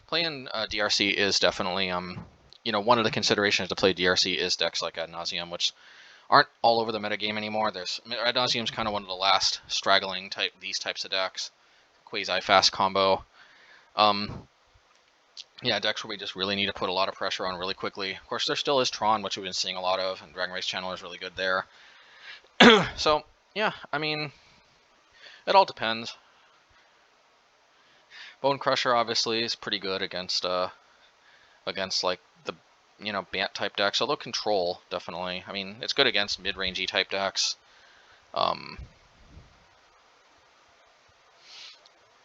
A: playing DRC is definitely you know, one of the considerations to play DRC is decks like Adnauseam, which aren't all over the metagame anymore. Adnauseam's kind of one of the last straggling these types of decks. Quasi-fast combo. Yeah, decks where we just really need to put a lot of pressure on really quickly. Of course, there still is Tron, which we've been seeing a lot of, and Dragon Race Channeler is really good there. So, yeah, I mean, it all depends. Bonecrusher obviously is pretty good against like the, you know, Bant type decks, although Control definitely. I mean, it's good against mid-rangey type decks.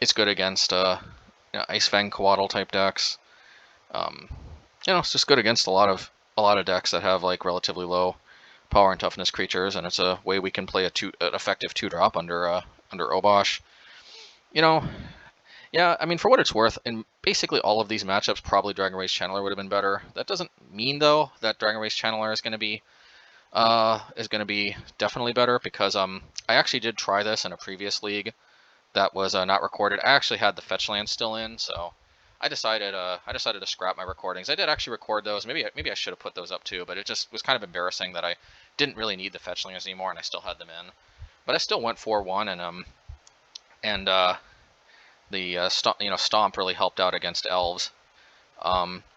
A: It's good against you know, Ice Fang Coatl type decks. You know, it's just good against a lot of decks that have like relatively low power and toughness creatures, and it's a way we can play an effective 2-drop under Obosh. You know, yeah, I mean, for what it's worth, in basically all of these matchups, probably Dragon Race Channeler would have been better. That doesn't mean though that Dragon Race Channeler is going to be definitely better, because I actually did try this in a previous league that was not recorded. I actually had the fetch land still in, so I decided to scrap my recordings. I did actually record those. Maybe I should have put those up too, but it just was kind of embarrassing that I didn't really need the fetch lands anymore, and I still had them in. But I still went 4-1, and the Stomp really helped out against elves.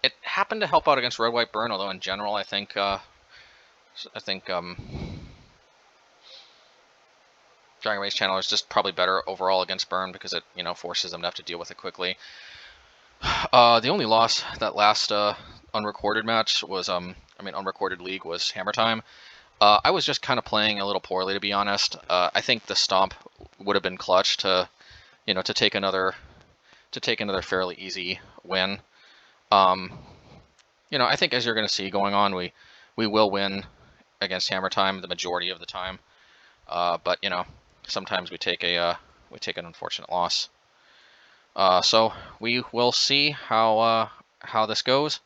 A: It happened to help out against Red White Burn, although in general I think Dragon Race Channeler is just probably better overall against Burn, because it, you know, forces them to have to deal with it quickly. The only loss that last unrecorded match was unrecorded league was Hammer Time. I was just kind of playing a little poorly, to be honest. I think the Stomp would have been clutch to, you know, to take another fairly easy win. You know, I think, as you're going to see going on, we will win against Hammer Time the majority of the time. But you know, sometimes we take an unfortunate loss. So we will see how this goes.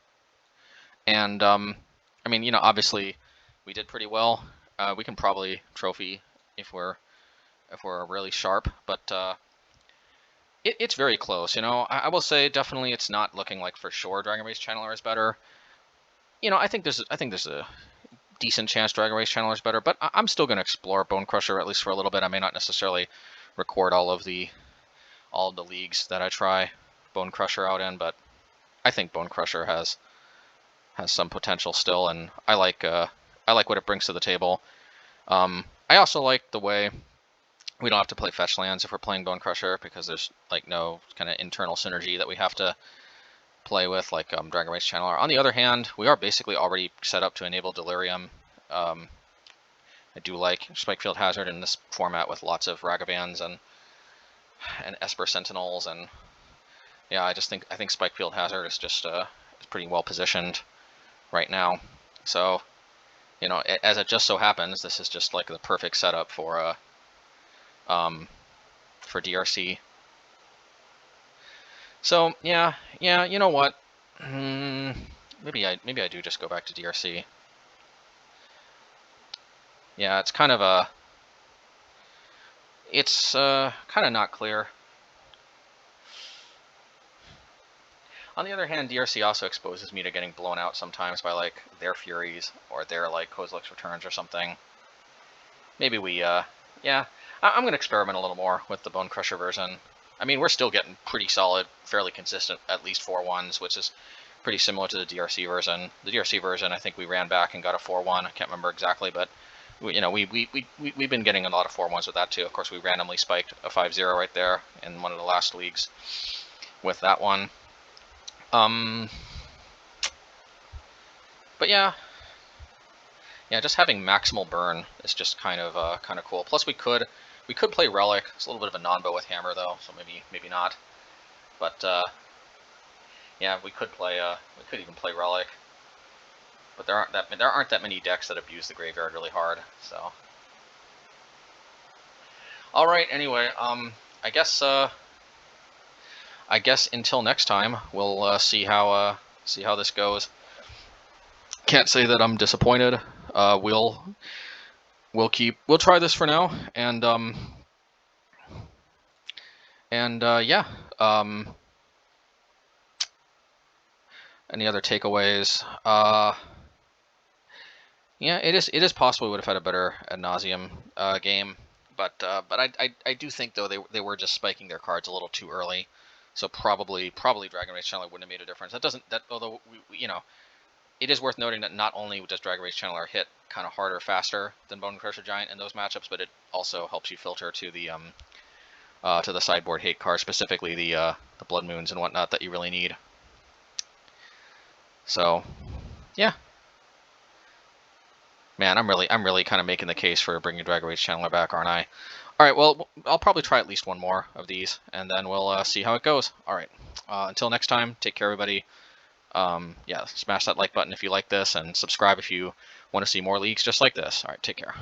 A: And I mean, you know, obviously we did pretty well. We can probably trophy if we're really sharp, but it's very close. You know, I will say definitely it's not looking like for sure Dragon Race Channeler is better. You know, I think there's a decent chance Dragon Race Channeler is better, but I'm still going to explore Bonecrusher at least for a little bit. I may not necessarily record all of the leagues that I try Bonecrusher out in, but I think Bonecrusher has some potential still, and I like what it brings to the table. I also like the way we don't have to play fetch lands if we're playing Bonecrusher, because there's like no kind of internal synergy that we have to play with like Dragon Race Channeler. On the other hand, we are basically already set up to enable Delirium. I do like Spikefield Hazard in this format with lots of Ragavans and Esper Sentinels, and yeah, I think Spikefield Hazard is just is pretty well positioned right now. So, you know, as it just so happens, this is just like the perfect setup for DRC. So yeah, you know what? Maybe I do just go back to DRC. Yeah, it's kind of kind of not clear. On the other hand, DRC also exposes me to getting blown out sometimes by like their Furies or their like Kozilek's Returns or something. Maybe we yeah, I'm gonna experiment a little more with the Bonecrusher version. I mean, we're still getting pretty solid, fairly consistent, at least 4-1s, which is pretty similar to the DRC version. The DRC version, I think we ran back and got a 4-1. I can't remember exactly, but you know, we've been getting a lot of 4-1s with that too. Of course, we randomly spiked a 5-0 right there in one of the last leagues with that one. But yeah, just having maximal burn is just kind of cool. Plus, we could play Relic. It's a little bit of a non-bow with Hammer though, so maybe not. But yeah, we could even play Relic. But there aren't that many decks that abuse the graveyard really hard. So, all right. Anyway, I guess until next time, we'll see how this goes. Can't say that I'm disappointed. We'll try this for now, and yeah. Any other takeaways? Yeah, it is possible we would have had a better Adnauseam game, but I do think though they were just spiking their cards a little too early, so probably Dragon Race Channeler wouldn't have made a difference. Although we you know, it is worth noting that not only does Dragon Race Channeler hit kind of harder, faster than Bonecrusher Giant in those matchups, but it also helps you filter to the sideboard hate cards, specifically the Blood Moons and whatnot that you really need. So, yeah. Man, I'm really kind of making the case for bringing Dragon Race Channeler back, aren't I? All right, well, I'll probably try at least one more of these, and then we'll see how it goes. All right, until next time, take care, everybody. Yeah, smash that like button if you like this, and subscribe if you want to see more leagues just like this. All right, take care.